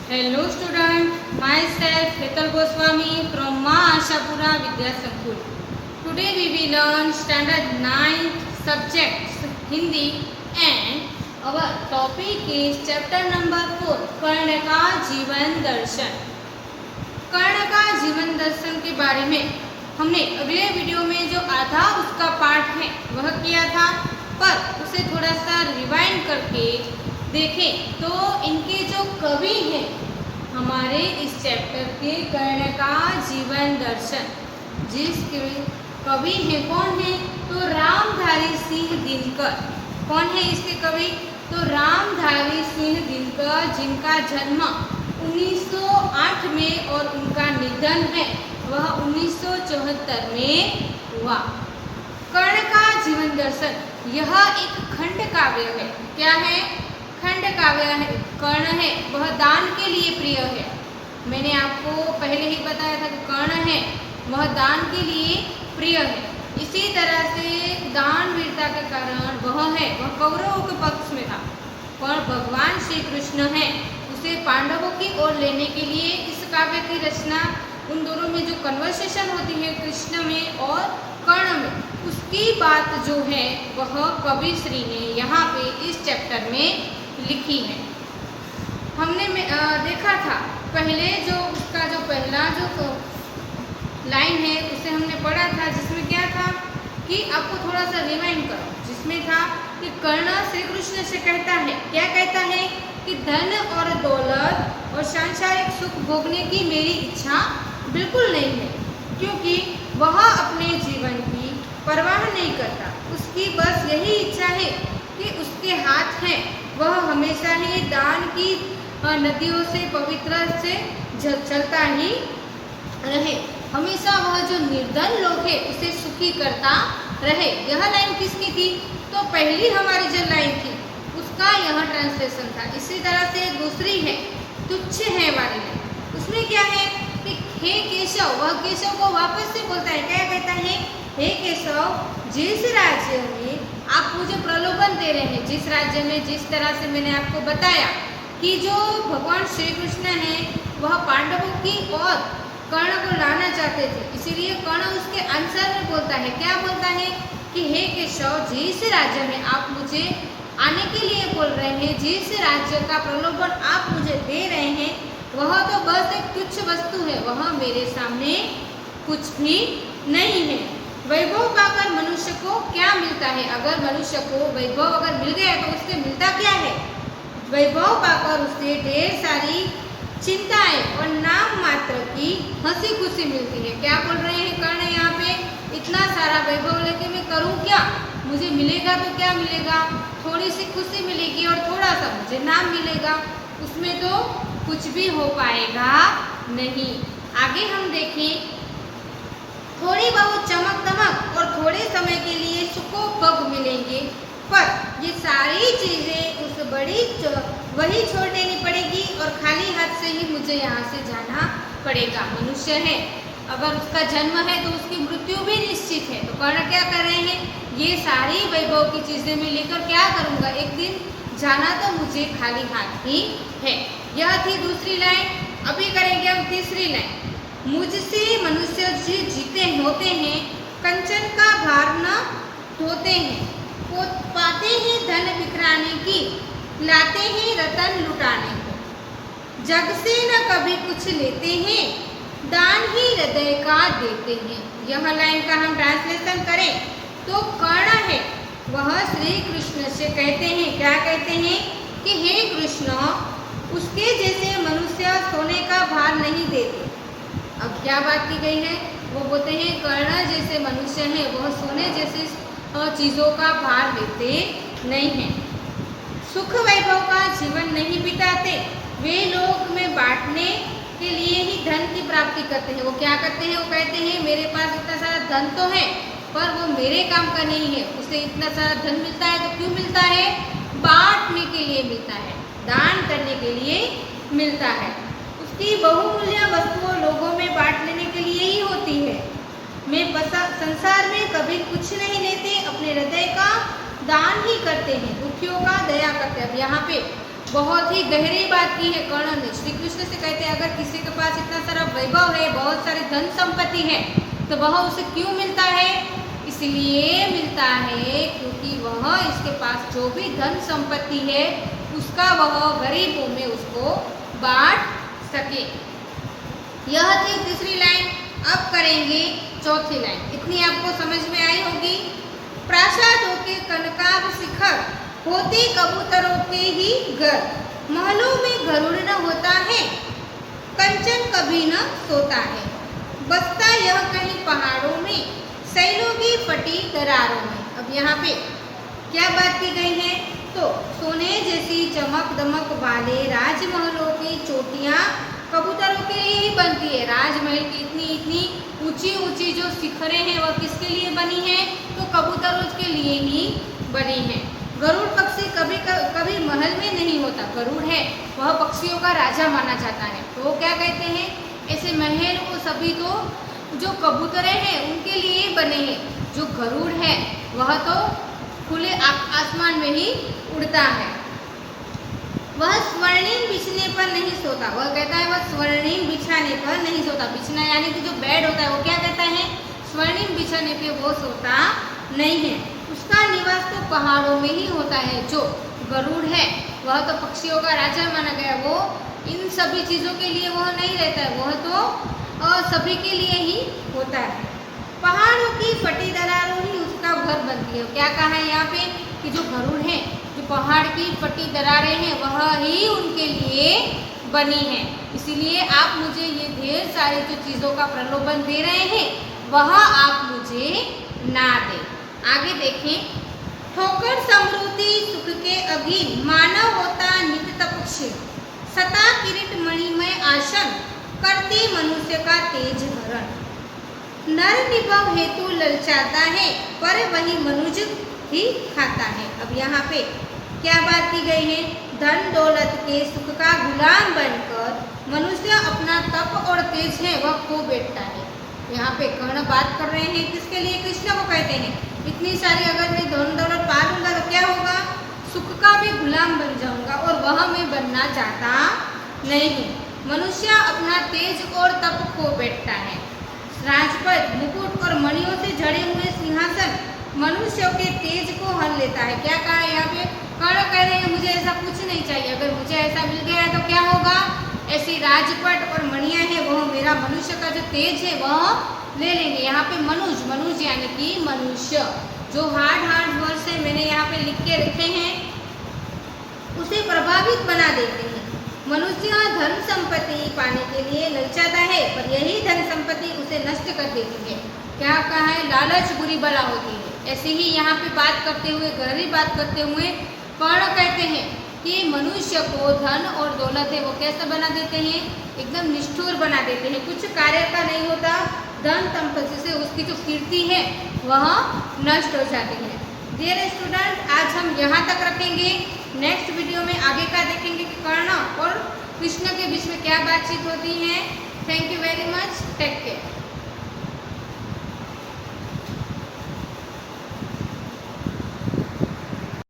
Hello student, myself Hetal Goswami from Ma Ashapura Vidya Sankull. Today we will learn standard 9th subjects Hindi and our topic is chapter number 4 कर्ण का जीवन दर्शन। कर्ण का जीवन दर्शन के बारे में हमने अगले वीडियो में जो आधा उसका पार्ट है वह किया था, पर उसे थोड़ा सा रिवाइंड करके देखें तो इनके जो कवि हैं हमारे इस चैप्टर के कर्ण का जीवन दर्शन, जिसके कवि हैं कौन है तो रामधारी सिंह दिनकर। कौन है इसके कवि तो रामधारी सिंह दिनकर, जिनका जन्म 1908 में और उनका निधन है वह 1974 में हुआ। कर्ण का जीवन दर्शन यह एक खंड काव्य है। क्या है? खंड काव्य है। कर्ण है वह दान के लिए प्रिय है। मैंने आपको पहले ही बताया था कि कर्ण है वह दान के लिए प्रिय है। इसी तरह से दान वीरता के कारण वह कौरवों के पक्ष में था, और भगवान श्री कृष्ण है उसे पांडवों की ओर लेने के लिए इस काव्य की रचना, उन दोनों में जो कन्वर्सेशन होती है कृष्ण में और कर्ण में, उसकी बात जो है वह कवि श्री ने यहाँ पे इस चैप्टर में लिखी है। हमने देखा था पहले जो उसका जो पहला जो लाइन है उसे हमने पढ़ा था, जिसमें क्या था कि आपको थोड़ा सा रिवाइंड करो, जिसमें था कि कर्ण श्री कृष्ण से कहता है, क्या कहता है कि धन और दौलत और सांसारिक सुख भोगने की मेरी इच्छा बिल्कुल नहीं है, क्योंकि वह अपने जीवन की परवाह नहीं करता। उसकी बस यही इच्छा है कि उसके हाथ हैं वह हमेशा ही दान की नदियों से पवित्र से चलता ही रहे, हमेशा वह जो निर्धन लोग है उसे सुखी करता रहे। यह लाइन किसकी थी तो पहली हमारी जो लाइन थी उसका यह ट्रांसलेशन था। इसी तरह से दूसरी है तुच्छ है वाली लाइन, उसमें क्या है कि हे केशव, वह केशव को वापस से बोलता है, क्या कहता है, हे केशव, जिस राज्य में आप मुझे प्रलोभन दे रहे हैं, जिस राज्य में जिस तरह से मैंने आपको बताया कि जो भगवान श्री कृष्ण है वह पांडवों की ओर कर्ण को लाना चाहते थे, इसीलिए कर्ण उसके आंसर में बोलता है, क्या बोलता है कि हे केशव, जिस राज्य में आप मुझे आने के लिए बोल रहे हैं, जिस राज्य का प्रलोभन आप मुझे दे रहे हैं, वह तो बस एक तुच्छ वस्तु है, वह मेरे सामने कुछ भी नहीं है। वैभव पाकर मनुष्य को क्या मिलता है? अगर मनुष्य को वैभव अगर मिल गया तो उससे मिलता क्या है? वैभव पाकर उसे ढेर सारी चिंताएं और नाम मात्र की हंसी खुशी मिलती है। क्या बोल रहे हैं कर्ण यहाँ पे? इतना सारा वैभव लेके मैं करूँ क्या? मुझे मिलेगा तो क्या मिलेगा? थोड़ी सी खुशी मिलेगी और थोड़ा सा मुझे नाम मिलेगा, उसमें तो कुछ भी हो पाएगा नहीं। आगे हम देखें, थोड़ी बहुत चमक दमक और थोड़े समय के लिए सुखोपभोग मिलेंगे, पर ये सारी चीज़ें उस बड़ी वही छोड़ देनी पड़ेगी और खाली हाथ से ही मुझे यहाँ से जाना पड़ेगा। मनुष्य है अगर उसका जन्म है तो उसकी मृत्यु भी निश्चित है, तो कर्ण क्या कर रहे हैं, ये सारी वैभव की चीज़ें मैं लेकर क्या करूँगा, एक दिन जाना तो मुझे खाली हाथ ही है। यह थी दूसरी लाइन। अभी करेंगे हम तीसरी लाइन। मुझसे मनुष्य जी जीते होते हैं, कंचन का भार न ढोते हैं, पाते हैं धन बिखराने की, लाते हैं रतन लुटाने को, जग से न कभी कुछ लेते हैं, दान ही हृदय का देते हैं। यह लाइन का हम ट्रांसलेशन करें तो कर्ण है वह श्री कृष्ण से कहते हैं, क्या कहते हैं कि हे कृष्ण, उसके जैसे मनुष्य सोने का भार नहीं देते। अब क्या बात की गई है, वो बोलते हैं कर्ण जैसे मनुष्य हैं वह सोने जैसे चीज़ों का भार लेते नहीं हैं, सुख वैभव का जीवन नहीं बिताते, वे लोग में बांटने के लिए ही धन की प्राप्ति करते हैं। वो क्या करते हैं, वो कहते हैं मेरे पास इतना सारा धन तो है पर वो मेरे काम का नहीं है, उसे इतना सारा धन मिलता है तो क्यों मिलता है, बांटने के लिए मिलता है, दान करने के लिए मिलता है। उसकी बहुमूल्य वस्तुओं लोगों में बांट लेने के लिए ही होती है। मैं संसार में कभी कुछ नहीं लेते, अपने हृदय का दान ही करते हैं, दुखियों का दया करते हैं। अब यहाँ पे बहुत ही गहरी बात की है कर्ण ने। श्री कृष्ण से कहते हैं अगर किसी के पास इतना सारा वैभव है, बहुत सारी धन संपत्ति है, तो वह उसे क्यों मिलता है? इसलिए मिलता है क्योंकि वह इसके पास जो भी धन संपत्ति है उसका वह गरीबों में उसको बांट सके। यह थी तीसरी लाइन। अब करेंगे चौथी लाइन। इतनी आपको समझ में आई होगी। प्रासादों के कनकाभ शिखर होते कबूतरों के ही घर, महलों में गरुड़ न होता है, कंचन कभी न सोता है, बसता यह कहीं पहाड़ों में, सैलों की फटी दरारों में। अब यहाँ पे क्या बात की गई है? तो सोने जैसी चमक दमक वाले राजमहलों की चोटियाँ कबूतरों के लिए ही बनती है। राजमहल की इतनी इतनी ऊंची ऊंची जो शिखरें हैं वह किसके लिए बनी है? तो कबूतरों के लिए ही बनी है। गरुड़ पक्षी कभी महल में नहीं होता। गरुड़ है वह पक्षियों का राजा माना जाता है। तो वो क्या कहते हैं? ऐसे महल वो सभी तो जो कबूतरें हैं उनके लिए बने हैं। जो गरुड़ है वह तो खुले आसमान में ही उड़ता है। वह स्वर्णिम बिछने पर नहीं सोता। वह कहता है वह स्वर्णिम बिछाने पर नहीं सोता। बिछना यानी कि जो बेड होता है वो क्या कहता है? स्वर्णिम बिछाने पे वो सोता नहीं है। उसका निवास तो पहाड़ों में ही होता है। जो गरुड़ है वह तो पक्षियों का राजा माना गया। वो इन सभी चीज़ों के लिए वह नहीं रहता है, वह तो सभी के लिए ही होता है। पहाड़ों की फटी दरारों ही उसका घर बनती है। क्या कहा है यहाँ पे? कि जो गरुड़ है, जो पहाड़ की फटी दरारें हैं वह ही उनके लिए बनी है। इसीलिए आप मुझे ये ढेर सारी जो चीज़ों का प्रलोभन दे रहे हैं वह आप मुझे ना दें। आगे देखें। ठोकर समृद्धि सुख के अधीन, मानव होता नित्य तपस्वी, सता किरीट मणिमय आसन, करते मनुष्य का तेज हरण। नर निभव हेतु ललचाता है, पर वही मनुज ही खाता है। अब यहाँ पे क्या बात की गई है? धन दौलत के सुख का गुलाम बनकर मनुष्य अपना तप और तेज है वह खो बैठता है। यहाँ पे कर्ण बात कर रहे हैं किसके लिए? कृष्ण को कहते हैं इतनी सारी अगर मैं धन दौलत पा लूँगा तो क्या होगा? सुख का मैं गुलाम बन जाऊँगा और वह मैं बनना चाहता नहीं हूँ। मनुष्य अपना तेज और तप खो बैठता है। राजपद मुकुट और मणियों से जड़े हुए सिंहासन मनुष्यों के तेज को हर लेता है। क्या कहा है यहाँ पे? कर्ण कह रहे हैं मुझे ऐसा कुछ नहीं चाहिए। अगर मुझे ऐसा मिल गया है तो क्या होगा? ऐसी राजपट और मणियाँ हैं वह मेरा मनुष्य का जो तेज है वह ले लेंगे। यहाँ पे मनुज यानी कि मनुष्य, जो हार्ड वर्ड से मैंने यहाँ पे लिख के रखे हैं उसे प्रभावित बना देते हैं। मनुष्य धन संपत्ति पाने के लिए ललचाता है, पर यही धन संपत्ति उसे नष्ट कर देती है। क्या कहा है? लालच बुरी बला होती है। ऐसे ही यहाँ पे बात करते हुए, गहरी बात करते हुए कर्ण कहते हैं कि मनुष्य को धन और दौलत है वो कैसे बना देते हैं? एकदम निष्ठुर बना देते हैं। कुछ कार्य का नहीं होता। धन संपत्ति से उसकी जो कीर्ति है वह नष्ट हो जाती है। डियर स्टूडेंट, आज हम यहाँ तक रखेंगे। नेक्स्ट वीडियो में आगे का देखेंगे कि कर्ण और कृष्ण के बीच में क्या बातचीत होती है। Thank you very much. Take care.